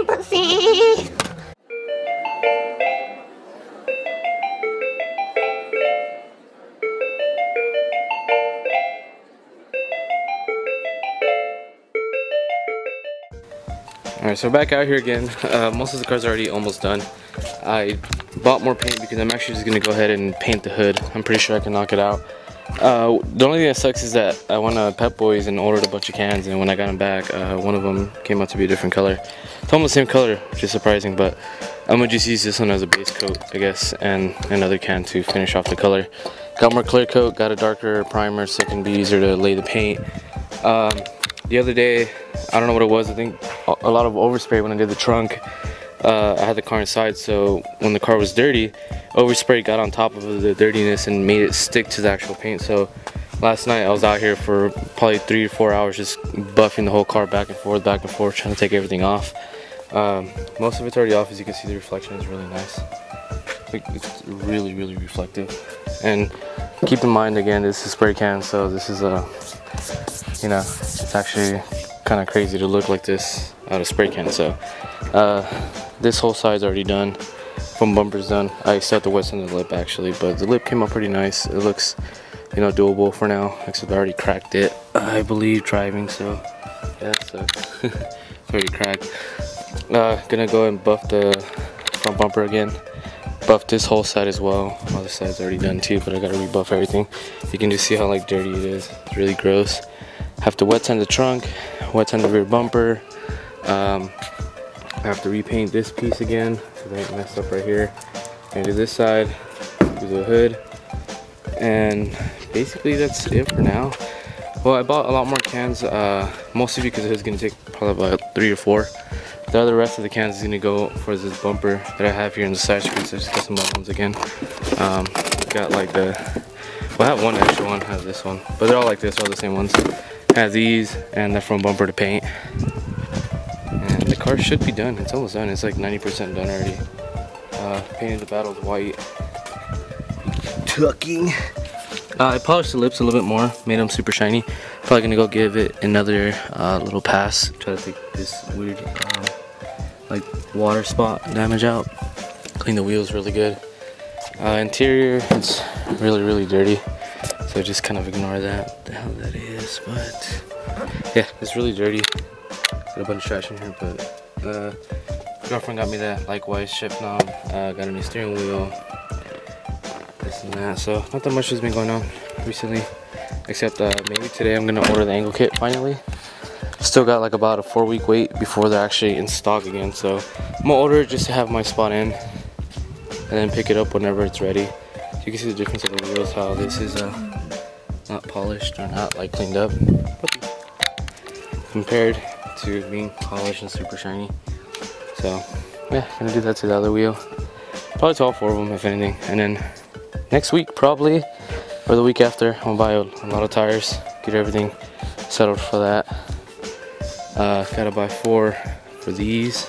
pussy. Alright, so back out here again. Most of the car's already almost done. I bought more paint because I'm actually just going to go ahead and paint the hood. I'm pretty sure I can knock it out. The only thing that sucks is that I went to Pep Boys and ordered a bunch of cans, and when I got them back, one of them came out to be a different color. It's almost the same color, which is surprising, but I'm going to just use this one as a base coat, I guess, and another can to finish off the color. Got more clear coat, got a darker primer so it can be easier to lay the paint. The other day, I don't know what it was, I think a lot of overspray when I did the trunk. I had the car inside, so when the car was dirty, overspray got on top of the dirtiness and made it stick to the actual paint. So last night I was out here for probably 3 or 4 hours just buffing the whole car back and forth, trying to take everything off. Most of it's already off. As you can see, the reflection is really nice. It's really, really reflective. And keep in mind, again, this is spray can, so this is a, you know, it's actually kind of crazy to look like this out of spray can. So this whole side's already done. From bumper's done. I still have to wet sand the lip actually, but the lip came out pretty nice. It looks, you know, doable for now, except I already cracked it, I believe, driving, so yeah, that sucks. It's already cracked. Gonna go and buff the front bumper again, buff this whole side as well. Other side's already done too, but I gotta rebuff everything. You can just see how like dirty it is. It's really gross. Have to wet sand the trunk, wet sand the rear bumper. I have to repaint this piece again because I messed up right here. And do this side, do the hood, and basically that's it for now. Well, I bought a lot more cans, mostly because it was gonna take probably about 3 or 4. The other rest of the cans is gonna go for this bumper that I have here in the side streets. I just got some other ones again. Got like the, well, I have one extra one, I have this one, but they're all like this, all the same ones. I have these and the front bumper to paint. And the car should be done. It's almost done. It's like 90% done already. Painted the battles white. Tucking. I polished the lips a little bit more. Made them super shiny. Probably gonna go give it another little pass. Try to take this weird like water spot damage out. Clean the wheels really good. Interior, it's really, really dirty. So just kind of ignore that. What the hell that is, but yeah, it's really dirty. Got a bunch of trash in here, but girlfriend got me that likewise shift knob. Got a new steering wheel, this and that. So not that much has been going on recently, except maybe today I'm gonna order the angle kit finally. Still got like about a 4-week wait before they're actually in stock again. So I'm gonna order it just to have my spot in, and then pick it up whenever it's ready. You can see the difference of the wheels, how this is not polished or not like cleaned up compared to being polished and super shiny. So yeah, gonna do that to the other wheel, probably to all 4 of them if anything. And then next week probably, or the week after, I'm gonna buy a lot of tires, get everything settled for that. Gotta buy 4 for these,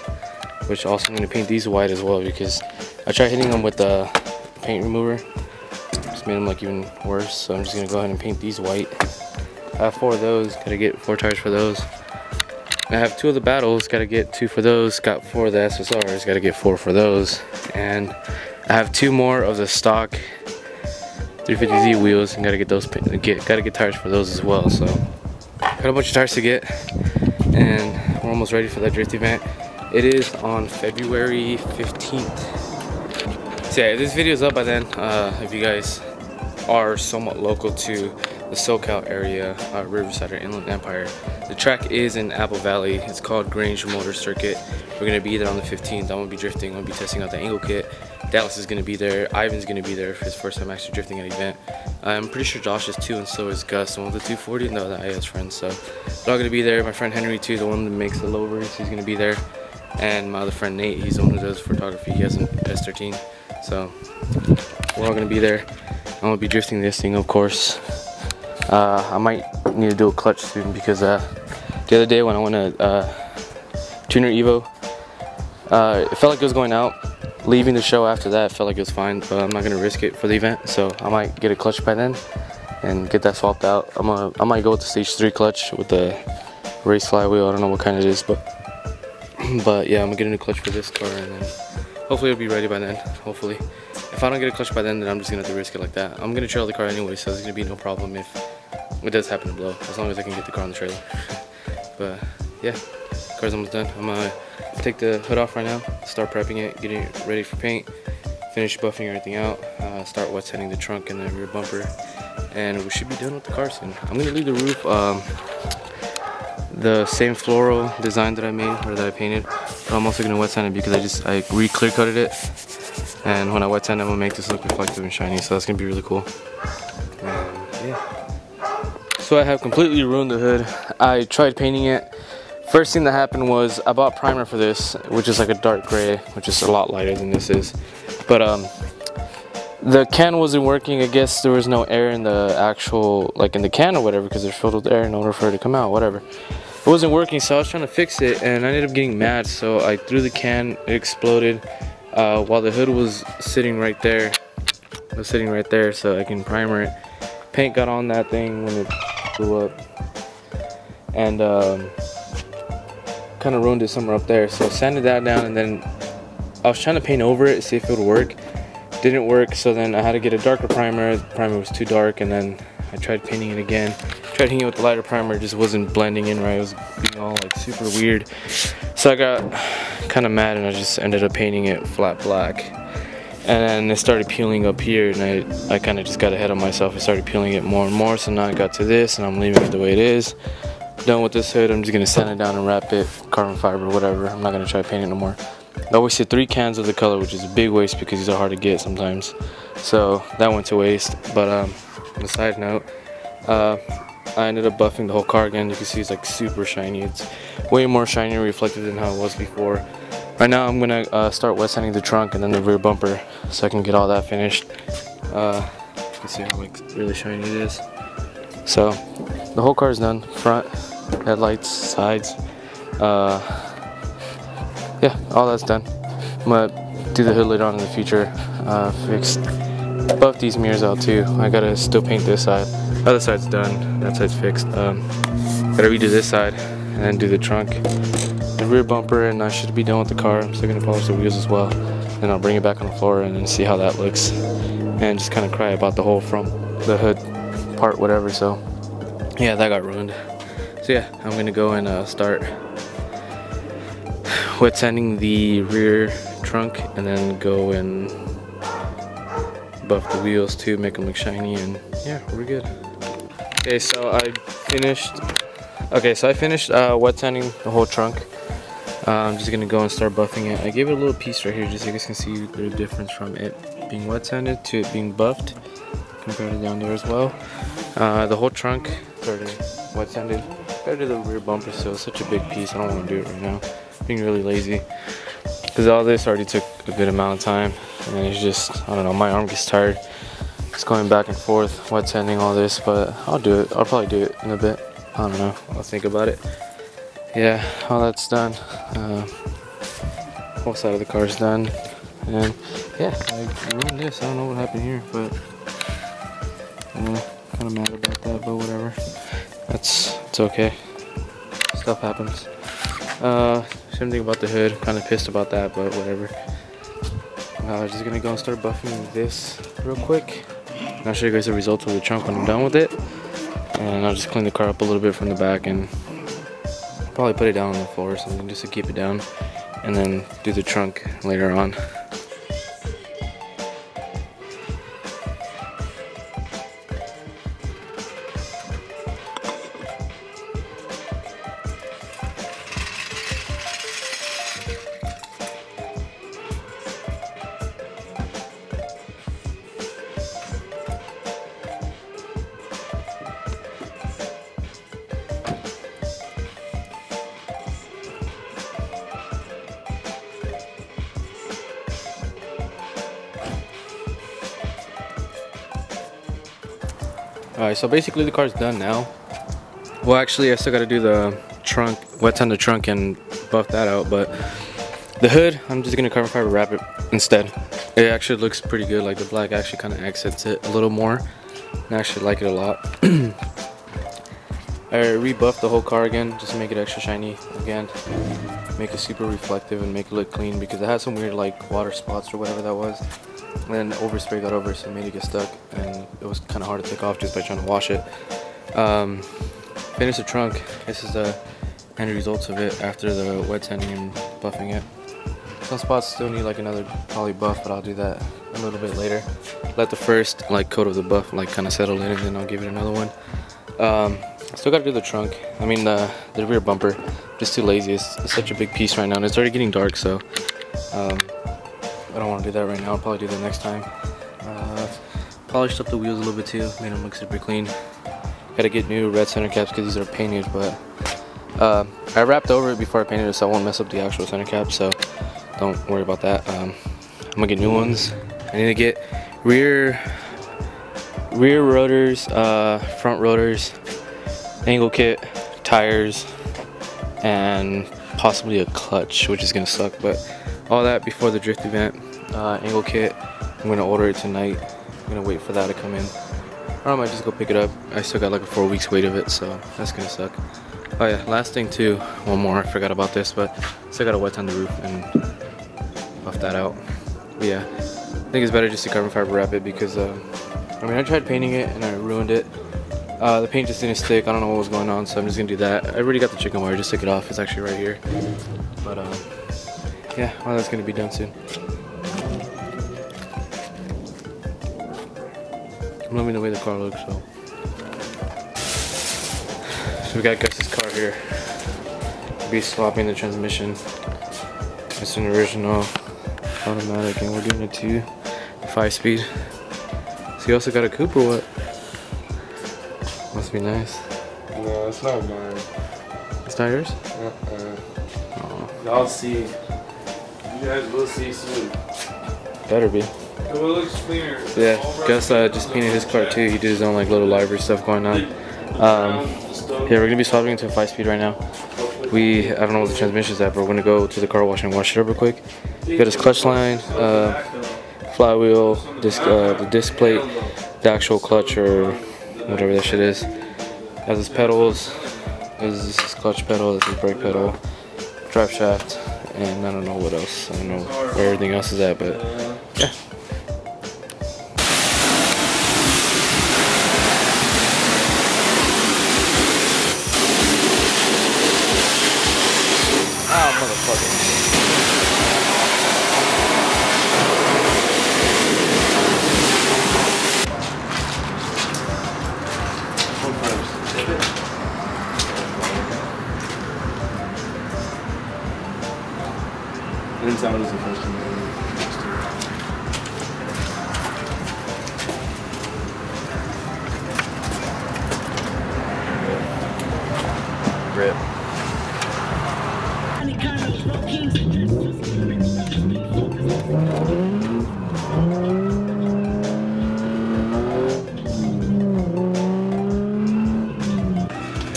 which also I'm gonna paint these white as well, because I tried hitting them with the paint remover, just made them like even worse. So I'm just gonna go ahead and paint these white. I have 4 of those, gotta get 4 tires for those. I have 2 of the battles, gotta get 2 for those. Got 4 of the SSRs, gotta get 4 for those. And I have 2 more of the stock 350Z wheels, and gotta get those. Gotta get tires for those as well. So got a bunch of tires to get, and we're almost ready for that drift event. It is on February 15th. So yeah, if this video is up by then, if you guys are somewhat local to the SoCal area, Riverside or Inland Empire, the track is in Apple Valley. It's called Grange Motor Circuit. We're gonna be there on the 15th. I'm gonna be drifting. I'm gonna be testing out the angle kit. Dallas is gonna be there. Ivan's gonna be there for his first time actually drifting an event. I'm pretty sure Josh is too, and so is Gus, one of the 240 and the other IS friends. So they're all gonna be there. My friend Henry too, the one that makes the lowers, he's gonna be there. And my other friend Nate, he's the one who does photography. He has an S13. So we're all gonna be there. I'm gonna be drifting this thing, of course. I might need to do a clutch soon, because the other day when I went to Tuner Evo, it felt like it was going out. Leaving the show after that, it felt like it was fine, but I'm not gonna risk it for the event, so I might get a clutch by then and get that swapped out. I might go with the stage 3 clutch with the race flywheel. I don't know what kind it is, but But yeah, I'm gonna get a new clutch for this car, and then hopefully it'll be ready by then. Hopefully, if I don't get a clutch by then I'm just gonna have to risk it like that. I'm gonna trail the car anyway, so there's gonna be no problem if it does happen to blow, as long as I can get the car on the trailer. But yeah, car's almost done. I'm gonna take the hood off right now, start prepping it, getting it ready for paint, finish buffing everything out, start wet sanding the trunk and the rear bumper, and we should be done with the car soon. I'm gonna leave the roof the same floral design that I made, or that I painted, but I'm also gonna wet sand it because I re-clear coated it, and when I wet sand it, I'm gonna make this look reflective and shiny, so that's gonna be really cool. And yeah. So I have completely ruined the hood. I tried painting it. First thing that happened was I bought primer for this, which is like a dark gray, which is a lot lighter than this is. But the can wasn't working. I guess there was no air in the actual, like in the can or whatever, because it's filled with air in order for it to come out, whatever. It wasn't working, so I was trying to fix it, and I ended up getting mad, so I threw the can, it exploded, while the hood was sitting right there. It was sitting right there so I can primer it. Paint got on that thing when it blew up, and kind of ruined it somewhere up there, so I sanded that down, and then I was trying to paint over it, see if it would work. Didn't work, so then I had to get a darker primer. The primer was too dark, and then I tried painting it again. Tried hitting it with the lighter primer, it just wasn't blending in right. It was being all like super weird. So I got kind of mad, and I just ended up painting it flat black. And then it started peeling up here, and I kind of just got ahead of myself. I started peeling it more and more, so now I got to this, and I'm leaving it the way it is. Done with this hood, I'm just gonna sand it down and wrap it, carbon fiber, whatever. I'm not gonna try to paint it no more. I wasted 3 cans of the color, which is a big waste because these are hard to get sometimes. So that went to waste. But on a side note, I ended up buffing the whole car again. You can see it's like super shiny. It's way more shiny and reflective than how it was before. Right now I'm gonna start wet sanding the trunk and then the rear bumper so I can get all that finished. You can see how like really shiny it is. So the whole car is done. Front, headlights, sides. Yeah, all that's done. I'm gonna do the hood later on in the future. Buff these mirrors out too. I gotta still paint this side. The other side's done. That side's fixed. Gotta redo this side and then do the trunk, the rear bumper, and I should be done with the car. I'm still gonna polish the wheels as well. Then I'll bring it back on the floor and then see how that looks, and just kind of cry about the whole front, the hood part, whatever. So yeah, that got ruined. So yeah, I'm gonna go and start wet sanding the rear trunk, and then go and buff the wheels too, make them look shiny, and yeah, we're good. Okay, so I finished wet sanding the whole trunk. I'm just gonna go and start buffing it. I gave it a little piece right here just so you guys can see the difference from it being wet sanded to it being buffed compared to down there as well. The whole trunk started wet sanded compared to the rear bumper, so it's such a big piece. I don't want to do it right now. Being really lazy because all this already took a good amount of time, and it's just, I don't know, my arm gets tired just going back and forth wet sanding all this, but I'll do it. I'll probably do it in a bit. I don't know, I'll think about it. Yeah, all that's done. Whole side of the car's done, and yeah, I ruined this. I don't know what happened here, but kind of mad about that, but whatever. It's okay, stuff happens. Same thing about the hood, kind of pissed about that, but whatever. Just gonna go and start buffing this real quick, and I'll show you guys the results of the trunk when I'm done with it. And I'll just clean the car up a little bit from the back and probably put it down on the floor or something just to keep it down, and then do the trunk later on. Alright, so basically the car's done now. Well, actually I still gotta do the trunk, wet sand the trunk and buff that out, but the hood, I'm just gonna carbon fiber wrap it instead. It actually looks pretty good, like the black actually kind of accents it a little more, and I actually like it a lot. I rebuffed the whole car again just to make it extra shiny again, make it super reflective and make it look clean, because it had some weird like water spots or whatever that was, and then overspray got over, so it made it get stuck, and it was kind of hard to take off just by trying to wash it. Finished the trunk. This is the end results of it after the wet sanding and buffing it. Some spots still need like another poly buff, but I'll do that a little bit later. Let the first like coat of the buff like kind of settle in, and then I'll give it another one. Still gotta do the trunk. I mean the rear bumper. Just too lazy. It's such a big piece right now, and it's already getting dark, so I don't want to do that right now. I'll probably do that next time. Polished up the wheels a little bit too, made them look super clean. Gotta get new red center caps because these are painted, but I wrapped over it before I painted it so I won't mess up the actual center cap, so don't worry about that. I'm gonna get new ones. I need to get rear rotors, front rotors, angle kit, tires, and possibly a clutch, which is gonna suck, but all that before the drift event. Angle kit, I'm gonna order it tonight. I'm gonna wait for that to come in, or I might just go pick it up. I still got like a 4 weeks wait of it, so that's gonna suck. Oh yeah, last thing too, one more, I forgot about this, but still gotta wet on the roof and buff that out. But yeah, I think it's better just to carbon fiber wrap it, because I mean, I tried painting it and I ruined it. The paint just didn't stick. I don't know what was going on, so I'm just gonna do that. I already got the chicken wire, just took it off. It's actually right here. But yeah, well, that's gonna be done soon. I'm loving the way the car looks, so. So we got Gus's car here. We'll be swapping the transmission. It's an original automatic, and we're doing it to 5-speed. So you also got a coupe or what? Must be nice. No, it's not mine. It's not yours? Oh. Y'all see. You guys will see soon. Better be. It looks cleaner. So yeah, Gus just painted his car too. He did his own like little library stuff going on. Yeah, we're gonna be swapping into a 5-speed right now. I don't know what the transmission's at, but we're gonna go to the car wash and wash it up real quick. Got his clutch line, flywheel, the disc plate, the actual clutch or whatever that shit is. Has his pedals. This is his clutch pedal. This is his brake pedal, drive shaft, and I don't know what else. I don't know where everything else is at, but yeah. Oh, motherfucker. Inside was the first one. Rip.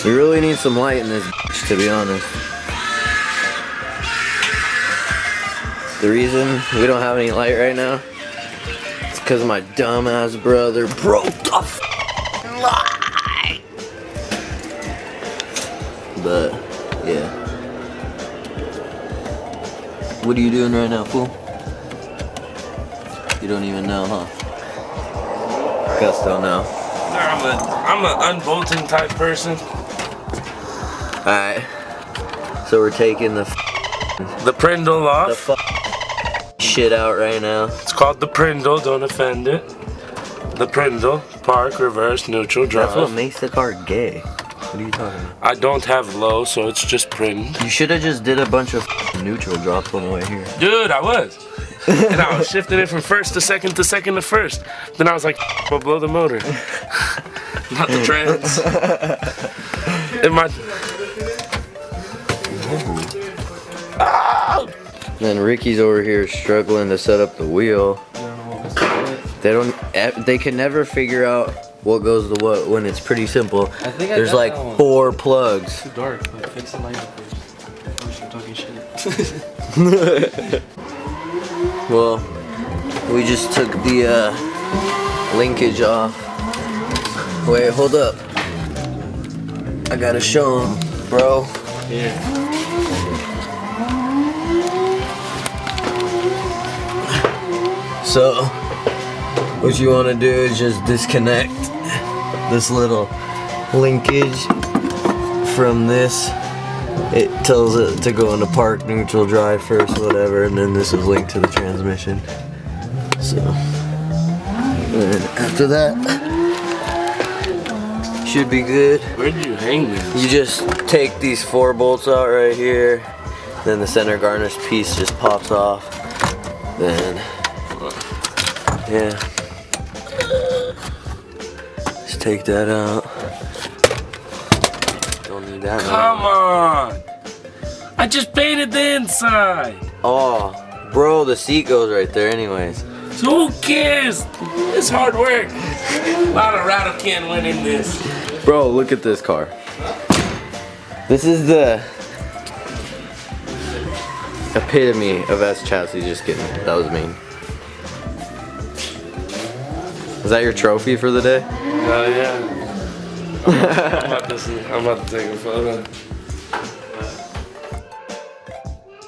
We really need some light in this bitch, to be honest. The reason we don't have any light right now is because my dumbass brother broke the light. But, yeah. What are you doing right now, fool? You don't even know, huh? Gus don't know. I'm an unbolting type person. Alright. So we're taking the Prindle off. Shit out right now. It's called the Prindle, don't offend it. The Prindle, park, reverse, neutral, drive. That's what makes the car gay. What are you talking about? I don't have low, so it's just Prind. You should have just did a bunch of neutral drops on the way here. Dude, I was. And I was shifting it from first to second to second to first. Then I was like, we'll blow the motor. Not the trans. In my... Oh! Then Ricky's over here struggling to set up the wheel. They can never figure out what goes to what when it's pretty simple. There's like 4 plugs. It's too dark, but fix the light first. Before we start talking shit. Well, we just took the linkage off. Wait, hold up. I gotta show him, bro. Here. So, what you want to do is just disconnect this little linkage from this. It tells it to go into park neutral drive first, whatever, and then this is linked to the transmission. So, and after that, should be good. Where did you hang this? You just take these 4 bolts out right here, then the center garnish piece just pops off. Then, yeah, just take that out. Don't need that. Come on! I just painted the inside. Oh, bro, the seat goes right there anyways. So who cares? It's hard work. A lot of rattle can went in this. Bro, look at this car. This is the epitome of S chassis. Just kidding. That was mean. Is that your trophy for the day? Oh yeah. I'm about to take a photo.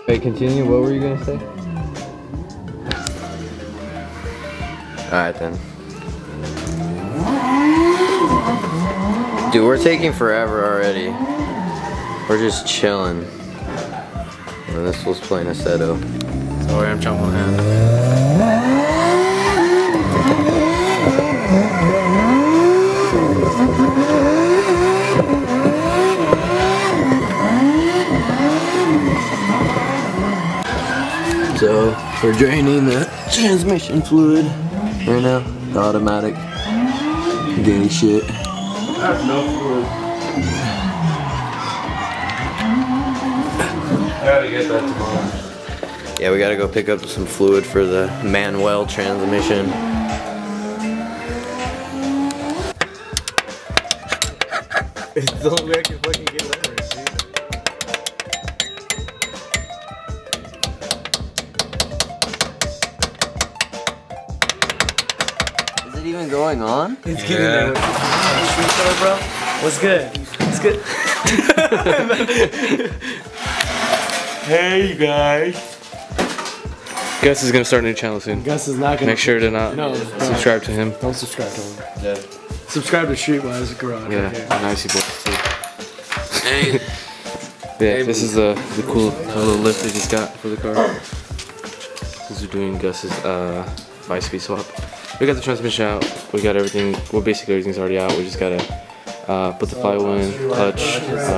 Wait, continue. What were you gonna say? Alright then. Dude, we're taking forever already. We're just chilling. And this was playing a seto. Sorry, I'm chomping on hand. So, we're draining the transmission fluid right now. The automatic gay shit. I have no fluid. I gotta get that tomorrow. Yeah, we gotta go pick up some fluid for the Manuel transmission. It's the only way I can fucking get over it, dude. Is it even going on? It's getting there. Street Star, bro. What's good? What's good? Hey, you guys. Gus is gonna start a new channel soon. Gus is not gonna. Make sure to not subscribe to him. Don't subscribe to him. Yeah. Subscribe to Streetwise Garage. Yeah, Okay. and Icy Boys too. Hey. Yeah, this is the cool little lift they just got for the car. This is doing Gus's 5-speed swap. We got the transmission out. We got everything. Well, basically everything's already out. We just gotta put the flywheel in, clutch,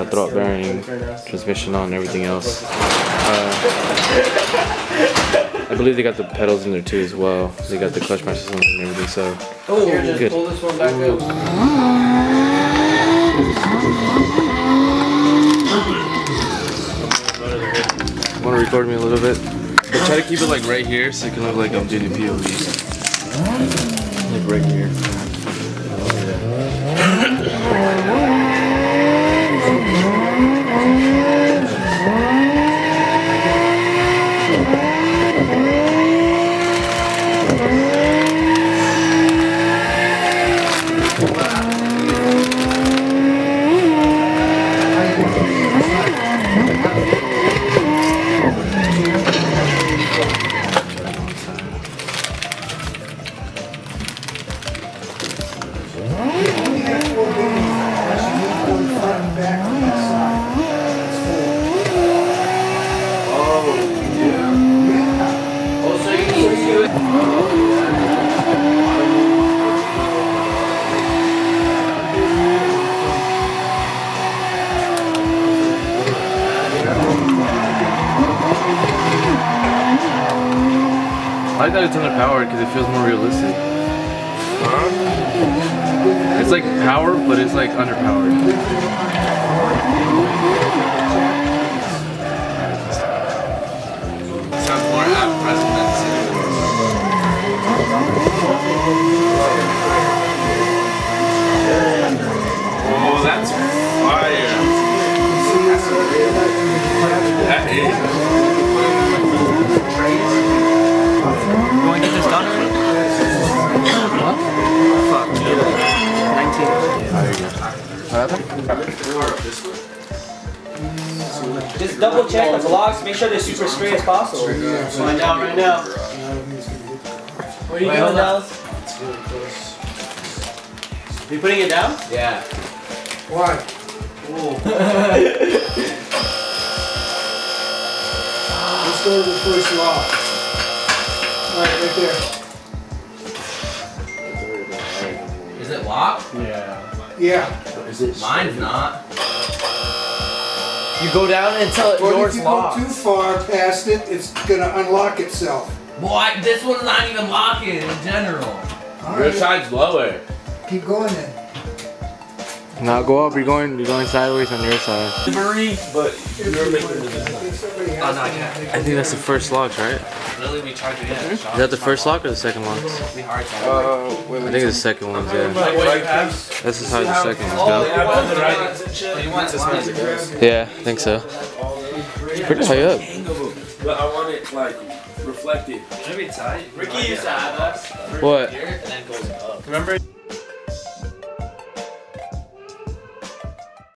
throttle bearing, transmission on, everything else. I believe they got the pedals in there too as well. They got the clutch master system and everything. So good. Pull this one back up. Want to record me a little bit? But try to keep it like right here so it can look like I'm doing a POV. Like right here. I like that it's underpowered because it feels more realistic. Huh? It's like power, but it's like underpowered. Sounds more at present than oh, that's fire. That is. You want to get this done already? Fuck. 19. Just double check the blocks, make sure they're super straight as possible. Find out right now. What are you doing, Dallas? You putting it down? Yeah. Why? Let's go to the first lock. Right there. Is it locked? Yeah. Mine's not. You go down until But yours if you locked. go too far past it, it's gonna unlock itself. Boy, this one's not even locking in general. All Your right, side's lower. keep going then. Now go up. You're going sideways on your side. But you're making the Oh, no, I can't. I think that's the first lock, right? Really, we charge it in. Is that the first lock or the second lock? We hard time. I think it's the second one. Yeah. This is how the second ones go. You want this one as it goes. Yeah, I think so. Pretty high up. But I want it like reflected. Should be tight. Ricky used to have us. What? Here, and then goes up. Remember?